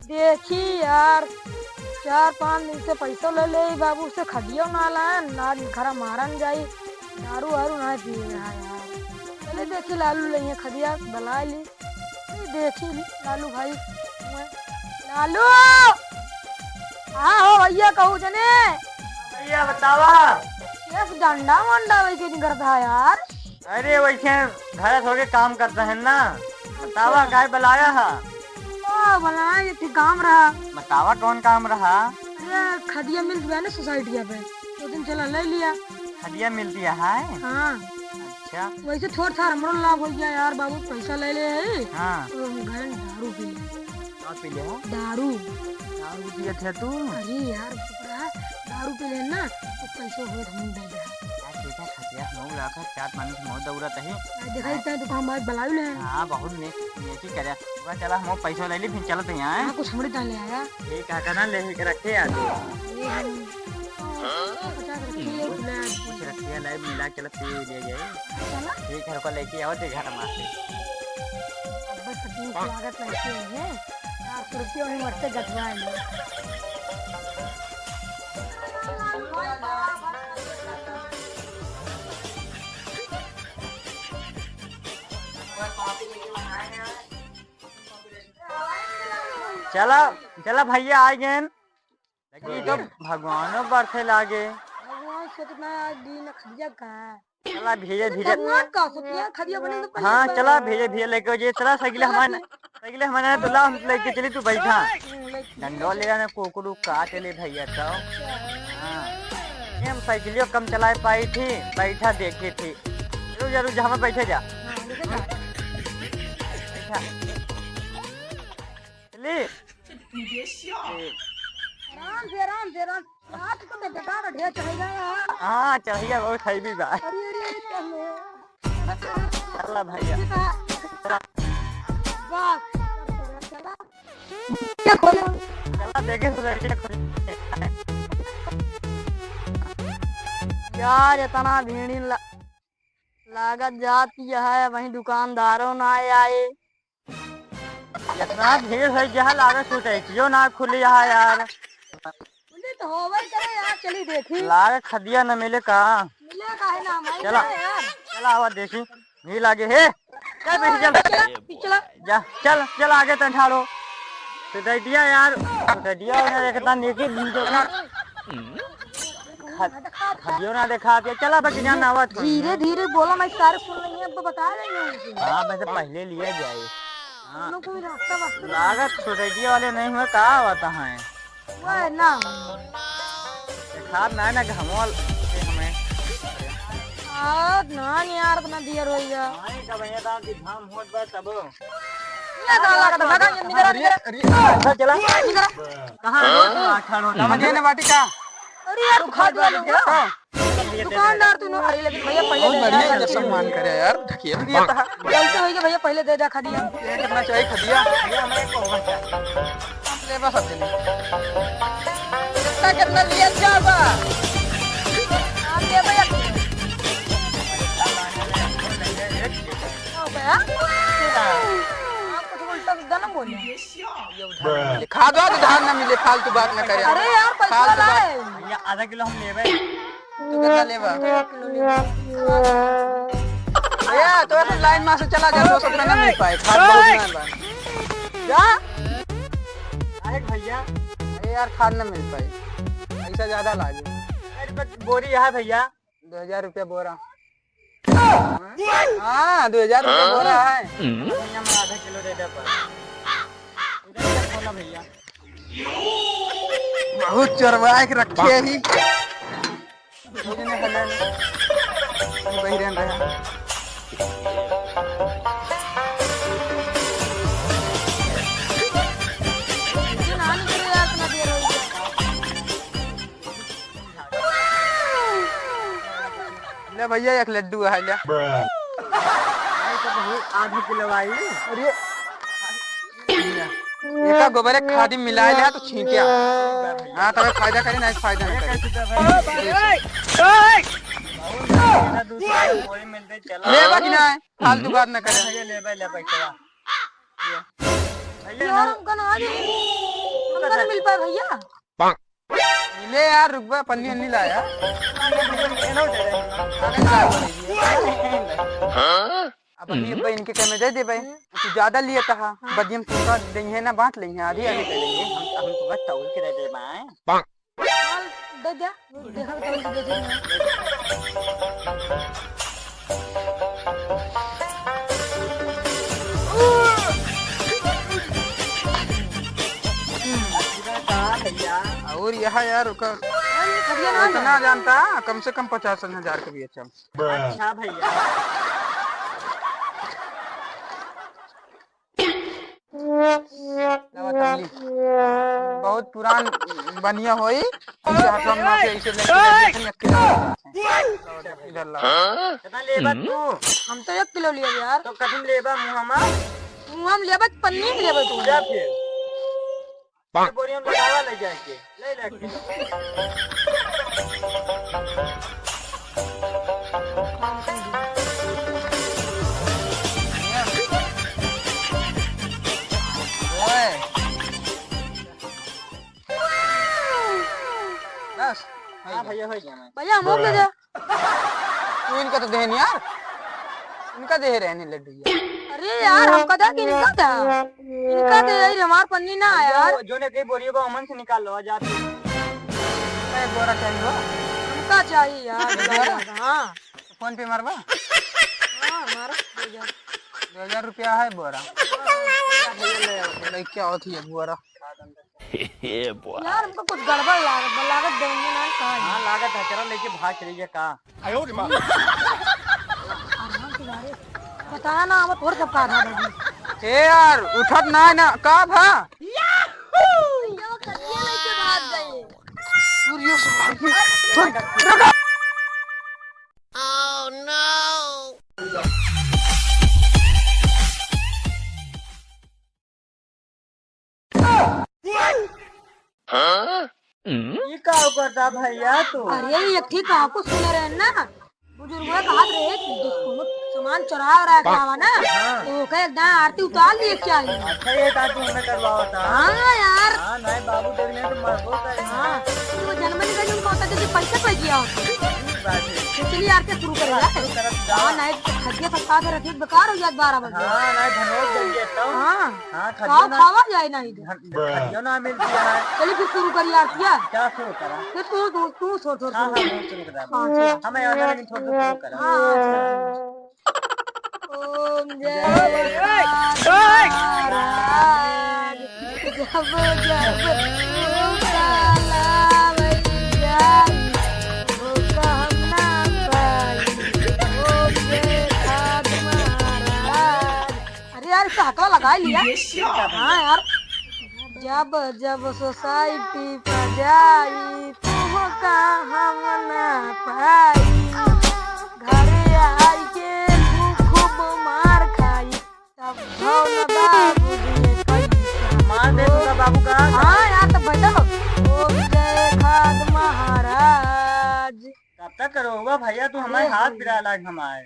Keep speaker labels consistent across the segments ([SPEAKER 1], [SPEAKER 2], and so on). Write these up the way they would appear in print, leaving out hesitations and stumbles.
[SPEAKER 1] देखी यार, 4-5 दिन से पैसा ले ले बाबू से खदियो ना लान ना घरा मारन जाई, दारू वारू ना पिए यार। चले देखी लालू ले खदिया बला ली, देखी लालू भाई लालू। हाँ हो भैया कहू जने
[SPEAKER 2] भैया बतावा।
[SPEAKER 1] शेफ डंडा वंडा वैसे नहीं करता है यार।
[SPEAKER 2] अरे वैसे घर थोड़े काम करते हैं ना। बतावा काय बुलाया है?
[SPEAKER 1] बनाया ये थी काम रहा।
[SPEAKER 2] बतावा कौन काम रहा?
[SPEAKER 1] अरे खदिया मिल गया ना सोसाइटी पे, तो दिन चला ले लिया।
[SPEAKER 2] खदिया मिलती है?
[SPEAKER 1] हाँ
[SPEAKER 2] अच्छा
[SPEAKER 1] वैसे थोड़ा सा हमरो लाभ हो गया यार, बाबू पैसा ले ले है।
[SPEAKER 2] हाँ
[SPEAKER 1] तो हम घर में दारू पी ले।
[SPEAKER 2] क्या पी ले हो?
[SPEAKER 1] दारू।
[SPEAKER 2] दारू पिए थे तू?
[SPEAKER 1] अरे यार चुप रहा, दारू पी ले ना तो पैसे हो हम दे दे।
[SPEAKER 2] बेटा खदिया नौ लाख 4 से बहुत दौड़त है।
[SPEAKER 1] देखा इतना तो हम बात बुलाऊ ले।
[SPEAKER 2] हाँ बहुत नेकी करे। वो चला हम पैसा ले ली फिर चलते हैं।
[SPEAKER 1] हां कुछ हमरे तान ले आया।
[SPEAKER 2] ठीक है ना ले के रखे यार। कुछ रखिए लाइव मिला के पी ले जाए। ठीक है को लेके आओ ते घर में से।
[SPEAKER 1] अब बस कितनी लागत लगती है 400 रुपये में मरते गठवाए।
[SPEAKER 2] चला चला भैया आ गए। लगी तो भगवानो बरसे लागे।
[SPEAKER 1] भगवान कितना दिन खदिया का
[SPEAKER 2] चला धीरे धीरे।
[SPEAKER 1] भगवान का सोचिया खदिया बने तो
[SPEAKER 2] हाँ चला धीरे धीरे लेके जे चला सगले हमारे दुल्हा हम लेके चली तू बैठा। डंडो ले जाने कुकुरू काट ले भैया तो। हाँ ये हम साइकिलियो कम चला पाई थी, बैठा देखी थी। रुक जा जहाँ बैठे जा। चली
[SPEAKER 1] आराम से रात को तो बेकार ढेर चढ़ेगा यार।
[SPEAKER 2] हाँ चढ़िया बहुत है भी बात। चला भैया चला देखे
[SPEAKER 1] यार इतना भीड़ लागत जाती है, वहीं दुकानदारों ना आए।
[SPEAKER 2] इतना भीड़ है जहाँ लागत सोसाइटियों ना खुली है यार।
[SPEAKER 1] तो होवे करे यार, चली देखी
[SPEAKER 2] लागत खदिया न मिले का?
[SPEAKER 1] मिले का है ना
[SPEAKER 2] चला
[SPEAKER 1] यार।
[SPEAKER 2] चला आवा देखी नहीं लागे है। चल बेटी चल जा चल चल आगे तो ठाड़ो सोसाइटिया यार। सोसाइटिया देखता नेकी खदियो ना देखा के चला बाकी जान आवा।
[SPEAKER 1] धीरे धीरे बोलो, मैं सारे सुन रही हूँ, अब बता रही हूँ।
[SPEAKER 2] हाँ वैसे पहले लिया जाए। हाँ
[SPEAKER 1] रास्ता
[SPEAKER 2] लागत सोसाइटी वाले नहीं हुए कहा होता है
[SPEAKER 1] वो ना
[SPEAKER 2] खाद ना ना घमोल हमें
[SPEAKER 1] ना यार इतना देर हो गया।
[SPEAKER 2] का भैया दाम की धाम होत बा तब
[SPEAKER 1] ये काला का भगा ये निकल
[SPEAKER 2] चला कहां खड़ो समझे ना बाटी का।
[SPEAKER 1] अरे यार खा दो दुकानदार तू अरे लेकिन भैया पहले
[SPEAKER 3] बहुत बढ़िया ये सम्मान करे यार। ढकिए दिया था
[SPEAKER 1] गलती हो गई भैया, पहले दे जा खदिया।
[SPEAKER 3] ये कितना चाहिए खदिया?
[SPEAKER 2] ये हमें को
[SPEAKER 3] आप ले बस अपने
[SPEAKER 1] कितना लिया जाबा आप दे भैया। आप कुछ उल्टा सीधा ना बोले।
[SPEAKER 3] खा दो तो धान ना मिले, फालतू बात ना करे।
[SPEAKER 1] अरे यार पैसा लाए
[SPEAKER 2] भैया आधा किलो हम लेबे।
[SPEAKER 3] तू कितना लेबा? भैया तो ऐसे लाइन में से चला जा, 200 रुपए ना मिल पाए। खाद बहुत ना
[SPEAKER 2] जा अरे भैया
[SPEAKER 3] अरे यार खाद ना मिल पाए, पैसा ज्यादा लागे।
[SPEAKER 2] अरे बोरी है भैया
[SPEAKER 3] 2000 रुपया बोरा। हाँ 2000 रुपया बोरा है।
[SPEAKER 2] भैया मैं आधा किलो दे दे पर इधर बोला भैया।
[SPEAKER 3] बहुत चरवाए के रखे ही मुझे ने हला बहिरन रहा। ले भैया एक लड्डू है ले।
[SPEAKER 2] तो बहुत आधा किलो आई।
[SPEAKER 3] अरे एका गोबर खादी मिला लिया तो छींटिया। हाँ तब फायदा करे ना, फायदा नहीं करे। लेबा कि ना फालतू बात ना करे।
[SPEAKER 2] ले पैसा
[SPEAKER 1] यार हमका ना ना मिल पाए भैया?
[SPEAKER 3] मिले यार, रुक बा, पन्नी अन्नी लाया। अब अभी इनके कहने दे दे भाई, तू ज्यादा लिए था बदियम तुमका देंगे ना, बांट लेंगे, आधी आधी कर लेंगे।
[SPEAKER 2] हम तो बस तौल के दे बाएं।
[SPEAKER 1] चल दे जा, देखा तो दे दे।
[SPEAKER 3] और यहाँ यार इतना जानता, कम से कम 50,000 का भी अच्छा।
[SPEAKER 2] अच्छा भैया,
[SPEAKER 3] बहुत पुरान बनिया होई,
[SPEAKER 2] कितना लेबा तू?
[SPEAKER 1] हम तो 1 किलो लिए यार।
[SPEAKER 2] तो कठिन लेबा मुहम्मा,
[SPEAKER 1] हम लेबा पन्नी में लेबा तू।
[SPEAKER 2] जा फिर बोरियम लगावा ले जाके ले ले।
[SPEAKER 3] बस
[SPEAKER 2] हाँ भैया हो गया। मैं
[SPEAKER 1] भैया हम ले जा।
[SPEAKER 3] तू इनका तो दे यार, इनका दे रहने लड्डू यार।
[SPEAKER 1] अरे यार हमका था कि इनका था, इनका दे यार, हमार पन्नी ना आया यार।
[SPEAKER 2] जो ने कई बोरियों को अमन से निकाल लो जा तू।
[SPEAKER 3] एक बोरा चाहिए,
[SPEAKER 1] हमका चाहिए यार। हाँ
[SPEAKER 3] फोन पे मारवा।
[SPEAKER 1] हाँ मारो
[SPEAKER 3] 2000 रुपया है बोरा। क्या होती है बोरा
[SPEAKER 1] यार, हमको कुछ गड़बड़ लागत देंगे ना का।
[SPEAKER 2] हाँ लागत है, चलो लेके भाग चलिए का।
[SPEAKER 1] बताया ना हम थोड़ा सबका आधा दे।
[SPEAKER 3] ए यार उठत ना का भा
[SPEAKER 1] भैया कटिया लेके भाग गए।
[SPEAKER 4] Oh no!
[SPEAKER 2] ये का करता भैया तू?
[SPEAKER 1] अरे ये ठीक कहा को सुने रहे ना, बुजुर्ग ने कहा रहे कि दोनों सामान चुरा रहा है ना, तो कहे एकदम आरती उतार लिए क्या है।
[SPEAKER 2] अच्छा ये था तू हमें करवाओ था।
[SPEAKER 1] हाँ यार,
[SPEAKER 2] हाँ नहीं बाबू देखने तो मरबो करे।
[SPEAKER 1] हाँ तो जन्मदिन का उनको होता है पैसे पे किया होता चलिए आरती शुरू करेगा। हाँ नहीं खटिया फटका के रखिए, बेकार हो जाए 12 बजे।
[SPEAKER 2] हाँ नहीं धनोज जल जाता हूँ।
[SPEAKER 1] हाँ
[SPEAKER 2] हाँ
[SPEAKER 1] खाओ खावा जाए नहीं
[SPEAKER 2] खटियो ना मिलती है।
[SPEAKER 1] चलिए फिर शुरू करिए आरतिया।
[SPEAKER 2] क्या शुरू करा?
[SPEAKER 1] फिर तू छोड़
[SPEAKER 2] हाँ हाँ शुरू करा। हमें आने लेकिन छोड़ शुरू करा।
[SPEAKER 1] ओम जय महाराज जब जब काला भैया धोखा हम ना पाई। ओम जय खाद महाराज। अरे यार इसका हकला लगा लिया। हाँ यार, जब जब सोसाइटी पर जाई धोखा हम ना पाई। घरे आई के खूब मार खाई, तब बाबू दिए पैसा।
[SPEAKER 2] मार दे दूंगा बाबू का।
[SPEAKER 1] हाँ यार तब बैठो। ओम जय खाद महाराज।
[SPEAKER 2] कब तक करोगा भैया तू? हमारे हाथ पिरा लाग हमारे।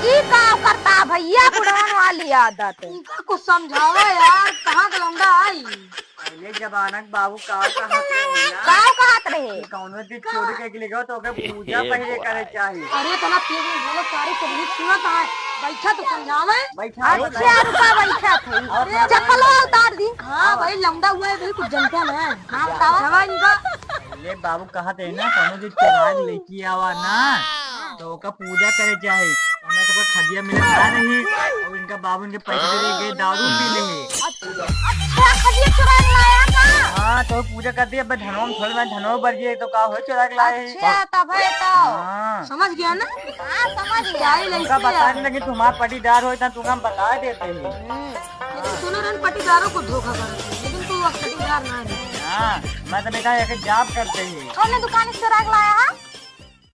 [SPEAKER 4] ये काम करता भैया, पुरान वाली आदत।
[SPEAKER 1] इनका कुछ समझावा यार, कहाँ का लौंडा आई।
[SPEAKER 2] पहले जमानक बाबू का हाथ
[SPEAKER 4] काव कहत रहे
[SPEAKER 2] कौन दिन चोरी के लिए गयो तो ओके पूजा पहले करे चाहिए।
[SPEAKER 1] अरे तना तेज में बोलो, सारी तकलीफ सुना कहाँ है, बैठा तो समझावे।
[SPEAKER 2] बैठा
[SPEAKER 4] अच्छा रुका बैठा थी, चप्पल उतार दी।
[SPEAKER 1] हाँ भाई लौंडा हुआ है, भाई कुछ जनता ना।
[SPEAKER 4] हाँ बतावा।
[SPEAKER 1] इनका
[SPEAKER 2] पहले बाबू कहा थे ना कौन दिन चिराग लेके आवा ना तो ओका पूजा करे चाहिए। हमें तो खदिया मिले ना नहीं और इनका बाबू इनके पैसे दे गए दारू पी ले।
[SPEAKER 4] अच्छा खदिया चुरा के लाया का?
[SPEAKER 2] हाँ तो पूजा करती है धनो में थोड़ी में धनो बढ़ गई तो का हो चुरा के लाए।
[SPEAKER 4] अच्छा तब है तो
[SPEAKER 2] हाँ
[SPEAKER 1] समझ गया ना।
[SPEAKER 4] हाँ समझ गया।
[SPEAKER 1] क्या ही
[SPEAKER 2] तुमका बताने लगे तुम्हारा पटीदार हो तुमका हम बता देते हैं।
[SPEAKER 1] लेकिन सुनो रन पटीदारों को धोखा कर, लेकिन तू अब पटीदार ना है।
[SPEAKER 2] हाँ मैं तो बेटा एक जॉब करते ही।
[SPEAKER 4] कौन दुकान से चुरा के लाया है?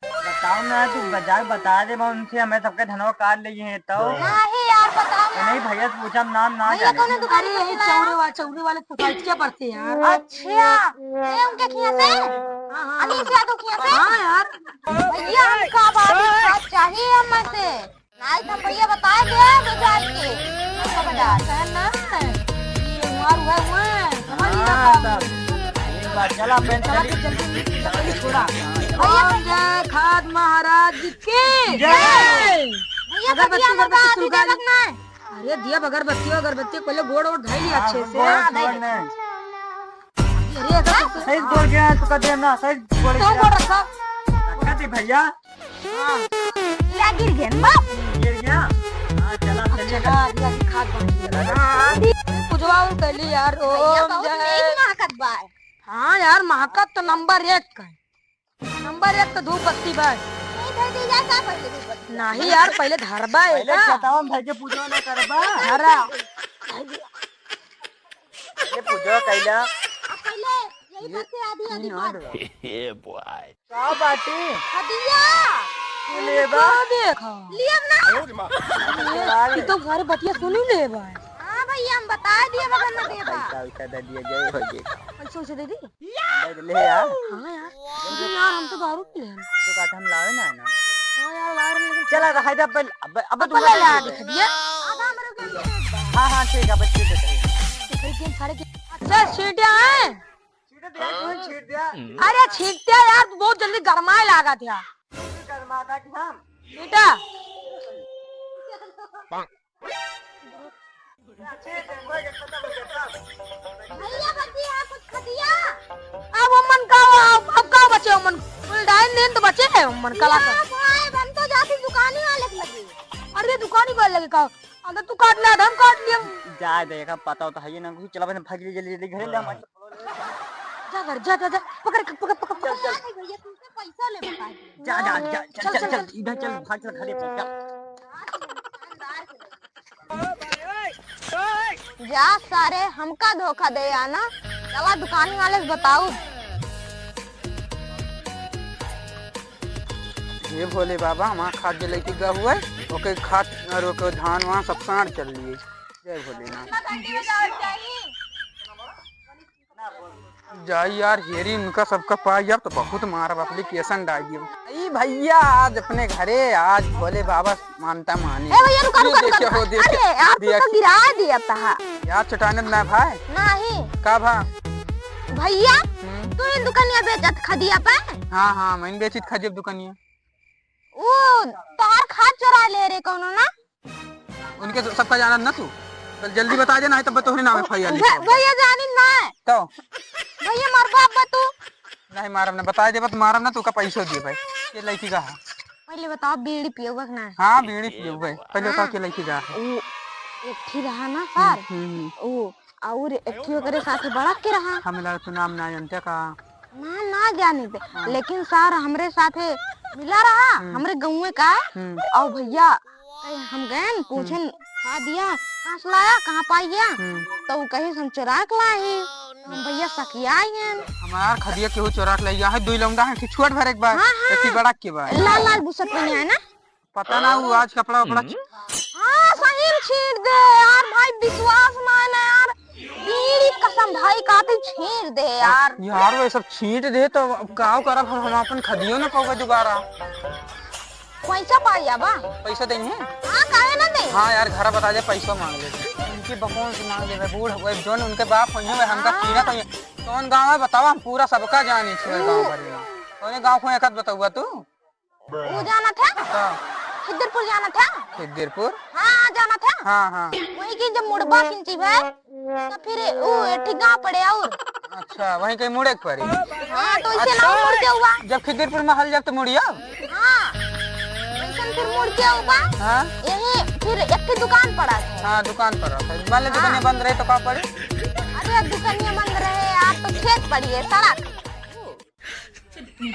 [SPEAKER 2] बताओ ना तू बाजार बता दे मैं उनसे हमें सबके धनवा काट लिए हैं तो
[SPEAKER 4] नहीं यार बताओ ना।
[SPEAKER 2] नहीं भैया पूछा नाम ना
[SPEAKER 4] भैया
[SPEAKER 2] जाने।
[SPEAKER 4] कौन दुकान
[SPEAKER 1] अरे
[SPEAKER 4] से
[SPEAKER 1] यही
[SPEAKER 4] लाया?
[SPEAKER 1] चौड़े वाले सोसाइटी क्या पढ़ते हैं यार।
[SPEAKER 4] अच्छा ये उनके खिया से
[SPEAKER 1] हाँ
[SPEAKER 4] अनीस यादव खिया से।
[SPEAKER 1] हाँ यार,
[SPEAKER 4] भैया हमका बात चाहिए हमसे, नहीं तो भैया बताए दे बाजार के। हमको बाजार
[SPEAKER 1] ना
[SPEAKER 2] एक बार चला पेंशन
[SPEAKER 1] छोड़ा। ओम जय खाद महाराज की
[SPEAKER 2] जय।
[SPEAKER 4] भैया
[SPEAKER 1] अगरबत्ती
[SPEAKER 4] खदिया मत
[SPEAKER 1] अगरबत्ती
[SPEAKER 4] आती
[SPEAKER 1] सुलगा ली।
[SPEAKER 4] रखना है।
[SPEAKER 1] अरे दिया अगरबत्ती अगरबत्ती पहले गोड़ और ढाई लिया अच्छे से। अरे अगर
[SPEAKER 2] सही बोल गया तो कर देना सही बोल
[SPEAKER 1] तो गोड़ रखा।
[SPEAKER 2] रखा थी भैया
[SPEAKER 4] ले गिर गया ना।
[SPEAKER 2] गिर गया। हाँ चला चलिए
[SPEAKER 1] चला दिया की खाद बन गया।
[SPEAKER 4] हाँ
[SPEAKER 1] पूजवा कैली यार।
[SPEAKER 4] भैया
[SPEAKER 1] ओम
[SPEAKER 4] बहुत
[SPEAKER 1] जय।
[SPEAKER 4] नहीं महकत बा।
[SPEAKER 1] हाँ यार महकत तो नंबर 1 का है। नंबर 1 तो धूप बत्ती बा।
[SPEAKER 4] नहीं धर दी जा का पहले भी बता।
[SPEAKER 1] नहीं यार पहले धरबा है
[SPEAKER 2] पहले
[SPEAKER 1] ना।
[SPEAKER 2] बताओ भाई के पूजो ना करबा
[SPEAKER 1] धरा।
[SPEAKER 2] ये पूजो कैला
[SPEAKER 4] अब पहले यही बत्ती आधी आधी बात।
[SPEAKER 2] का बाटी
[SPEAKER 4] खदिया
[SPEAKER 2] तू लेबा
[SPEAKER 1] देखो
[SPEAKER 4] लिया ना।
[SPEAKER 1] ये तो घर बतिया सुनी ले बा।
[SPEAKER 4] हाँ भैया हम बता दिए मगर न देबा।
[SPEAKER 2] पैसा दे दिया जय हो जे
[SPEAKER 1] पैसे उसे दे दी।
[SPEAKER 2] ले यार
[SPEAKER 1] हाँ यार लेकिन यार हम तो दारू पी ले।
[SPEAKER 2] तो काट हम लावे ना ना
[SPEAKER 1] हाँ यार लार लेकिन
[SPEAKER 2] चला रहा है अब तू
[SPEAKER 1] ले ला दिख दिया।
[SPEAKER 4] आधा मेरे को दे दे।
[SPEAKER 2] हां हां ठीक है बच्चे तो
[SPEAKER 1] लेकिन सारे के अच्छा सीटियां हैं।
[SPEAKER 2] छीट दिया कौन छीट दिया
[SPEAKER 1] अरे छीटते यार तू बहुत जल्दी गरमाए लागा था
[SPEAKER 2] करमाता कि हम
[SPEAKER 1] बेटा।
[SPEAKER 4] भैया बतिया कुछ खदिया।
[SPEAKER 1] अब अमन का अब का बचे अमन फुल डाइन दिन तो बचे है अमन कला का।
[SPEAKER 4] भाई बन तो जाती दुकानी वाले के लगी।
[SPEAKER 1] अरे दुकान ही खोल लगे का। अगर तू काट ले हम काट लिया।
[SPEAKER 2] जा देगा पता होता है ये ना चला बस भाग ले जल्दी जल्दी घर ले हम
[SPEAKER 1] जा घर जा जा जा पकड़ पकड़ पकड़ पकड़।
[SPEAKER 4] भैया तुमसे पैसा ले बता दिए।
[SPEAKER 2] जा जा जा चल चल चल इधर चल भाग चल घरे पे
[SPEAKER 4] जा सारे हमका धोखा दे आना। चला दुकानी वाले से बताऊ।
[SPEAKER 3] ये भोले बाबा हमारा खाद जले की गा हुआ है ओके खाद और ओके धान वहाँ सब साड़ चल लिए जय भोलेनाथ। जाई यार हेरी उनका सबका पाई अब तो बहुत मारा एप्लीकेशन डाल दिया भैया आज अपने घरे आज भोले बाबा मानता मानी।
[SPEAKER 4] ए भैया रुका रुका
[SPEAKER 3] देखिए,
[SPEAKER 4] रुका।
[SPEAKER 3] वो देखिए,
[SPEAKER 4] अरे यार तू तो गिरा दिया था।
[SPEAKER 3] यार चटाने ना भाई
[SPEAKER 4] नहीं
[SPEAKER 3] का भा
[SPEAKER 4] भैया तू इन दुकानिया बेचत खदिया पे।
[SPEAKER 3] हाँ हाँ मैंने बेची खजीब दुकानिया
[SPEAKER 4] वो तार खाद चुरा ले रे कौनो ना।
[SPEAKER 3] उनके सबका जाना ना तू चल जल्दी बता देना है तब तो नाम एफआईआर
[SPEAKER 4] भैया जानी ना है।
[SPEAKER 3] तो
[SPEAKER 4] भैया मर बाप तू।
[SPEAKER 3] नहीं मारम ना बता दे बस मारम ना तू का पैसा दिए भाई ये लड़की का है।
[SPEAKER 4] पहले बताओ बीड़ी पियोगा कि ना।
[SPEAKER 3] हाँ बीड़ी पियो भाई पहले बताओ के लड़की का है।
[SPEAKER 4] वो एक थी रहा ना सर। वो और एक थी ओकरे साथे बड़ा के रहा।
[SPEAKER 3] हमें लगा तू नाम ना जानते का
[SPEAKER 4] ना ना जाने पे लेकिन सर हमरे साथे मिला रहा हमरे गाँव का। और भैया हम गए पूछे खा दिया कहाँ से लाया कहाँ पाई गया तो वो कहीं हम चुरा के लाए। हम भैया सकिया
[SPEAKER 3] हमार खदिया केहू चोरा के लइया है दुई लौंडा है कि छोट भर एक बार एक बड़ा के बार
[SPEAKER 4] लाल लाल बुसत में है ना।
[SPEAKER 3] पता ना वो आज कपड़ा वपड़ा
[SPEAKER 4] हाँ सही में छीट दे यार भाई विश्वास ना है ना यार। बीड़ी कसम भाई काते छीट दे यार।
[SPEAKER 3] यार वो सब छीट दे तो गाँव करब हम अपन खदियो ना पाओगे दोबारा।
[SPEAKER 4] पैसा पाइया बा
[SPEAKER 3] पैसा देंगे
[SPEAKER 4] हाँ काहे ना दे।
[SPEAKER 3] हाँ यार घर बता दे पैसा मांग ले उनकी बकौन से मांग ले बूढ़ हुए जोन उनके बाप हुई है हमका पीना तो कौन गाँव है बताओ हम पूरा सबका जानी छे गाँव भर में कौन गाँव को एक बताऊगा तू
[SPEAKER 4] वो जाना था खिद्दरपुर जाना था।
[SPEAKER 3] खिद्दरपुर
[SPEAKER 4] हाँ जाना था।
[SPEAKER 3] हाँ हाँ
[SPEAKER 4] वही की जब मुड़बा किंची है तो फिर वो ठीक गाँव पड़े और
[SPEAKER 3] अच्छा वहीं कहीं मुड़े के पड़ी।
[SPEAKER 4] हाँ तो इसे ना मुड़ के हुआ।
[SPEAKER 3] जब खिद्दरपुर में हल जब तो मुड़िया
[SPEAKER 4] हाँ वैसन फिर मुड़ के हुआ।
[SPEAKER 3] हाँ
[SPEAKER 4] यही फिर एक दुकान पड़ा था।
[SPEAKER 3] हाँ दुकान पर मान ले दुकानें बंद रहे तो क्या पड़े।
[SPEAKER 4] अरे दुकानियां बंद रहे आप तो खेत पड़ी है सड़क।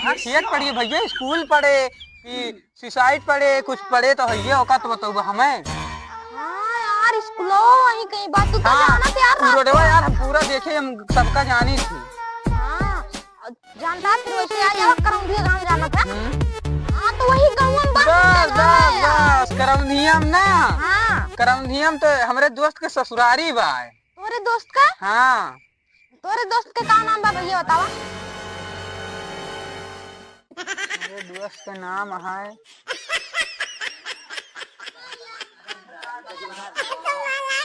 [SPEAKER 3] हाँ खेत पड़ी है भैया स्कूल पढ़े कि सुसाइड पढ़े कुछ पढ़े तो है होगा तो बताओ हमें।
[SPEAKER 4] हाँ यार स्कूलो वहीं कहीं बात तू तो
[SPEAKER 3] हाँ
[SPEAKER 4] जाना था यार।
[SPEAKER 3] रोडवा यार हम पूरा देखे हम सबका जानी थी।
[SPEAKER 4] हाँ जानता फिर वैसे आ जाओ करौंधिया गाँव जाना था। हाँ तो वही गाँव में
[SPEAKER 3] बस बस बस करौंधियम ना।
[SPEAKER 4] हाँ
[SPEAKER 3] करौंधियम तो हमारे दोस्त के ससुरारी बा।
[SPEAKER 4] तोरे दोस्त का
[SPEAKER 3] हाँ
[SPEAKER 4] तोरे दोस्त के का नाम बा भैया बतावा।
[SPEAKER 3] मेरे दोस्त का नाम है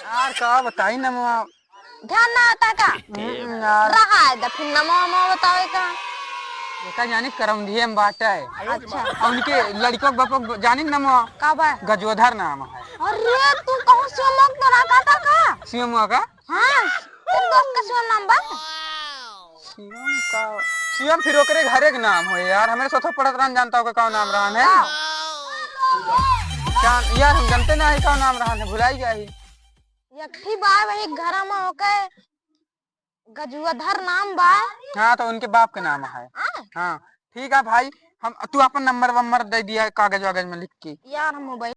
[SPEAKER 3] यार का बताई ना
[SPEAKER 4] ध्यान ना आता का
[SPEAKER 3] यार
[SPEAKER 4] रहा है तो फिर नमो नमो बताओ का।
[SPEAKER 3] एका जानी करौंधिये में बाटा है
[SPEAKER 4] अच्छा
[SPEAKER 3] और उनके लड़कों के बापों को जानी नमो
[SPEAKER 4] का बा
[SPEAKER 3] गजोधर नाम है।
[SPEAKER 4] अरे तू कहूँ शिवमोग तो ना का का
[SPEAKER 3] सीएम का
[SPEAKER 4] हाँ तेरे दोस्त का शिव नाम बा
[SPEAKER 3] सीएम फिर ओकरे घरे के नाम हो यार हमें सोचो पड़त रहन जानता हो का नाम रहन है यार हम जानते ना है का नाम रहन है भुलाई गया ही
[SPEAKER 4] यखी बा वही घर में होके गजुआधर नाम बा।
[SPEAKER 3] हाँ तो उनके बाप के नाम है। हाँ ठीक है भाई हम तू अपन नंबर वंबर दे दिया कागज वागज में लिख के
[SPEAKER 4] यार हम मोबाइल